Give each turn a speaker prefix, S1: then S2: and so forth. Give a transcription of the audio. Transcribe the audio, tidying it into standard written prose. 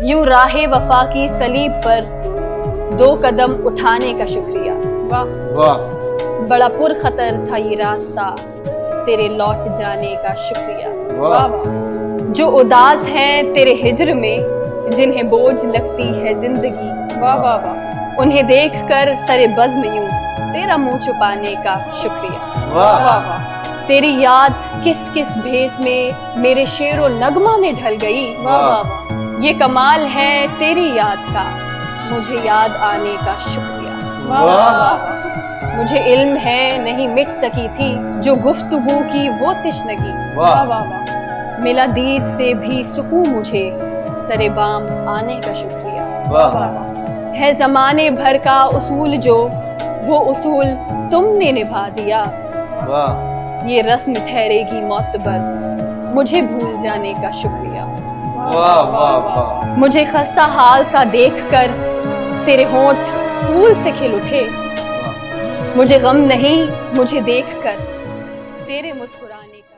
S1: यूं राहे वफा की सलीब पर 2 कदम उठाने का शुक्रिया।
S2: वाह
S3: वाह
S1: बड़ा पुरखतर था ये रास्ता, तेरे लौट जाने का शुक्रिया।
S2: वाह
S3: वाह
S2: वाह
S1: जो उदास हैं तेरे हिज्र में, जिन्हें बोझ लगती है जिंदगी,
S2: वाह वाह वाह
S1: उन्हें देख कर सरे बज़्म यूं तेरा मुंह छुपाने का शुक्रिया।
S3: वाह
S2: वाह वाह
S1: तेरी याद किस किस भेस में मेरे शेरो नगमा में ढल गई।
S2: वाह वाह
S1: ये कमाल है तेरी याद का, मुझे याद आने का शुक्रिया।
S2: वाह वाह
S1: मुझे इल्म है नहीं मिट सकी थी जो गुफ्तगू की वो तिश्नगी,
S2: वाह
S3: वाह
S2: वाह
S1: मिला दीद से भी सुकून मुझे सरे बाम आने का शुक्रिया।
S3: वाह
S1: है ज़माने भर का उसूल जो वो उसूल तुमने निभा दिया,
S3: वाह
S1: ये रस्म ठहरेगी मोतबर मुझे भूल जाने का शुक्रिया।
S3: वाह वाह वाह
S1: मुझे खस्ता हाल सा देखकर तेरे होंठ फूल से खिल उठे, मुझे गम नहीं मुझे देखकर तेरे मुस्कुराने का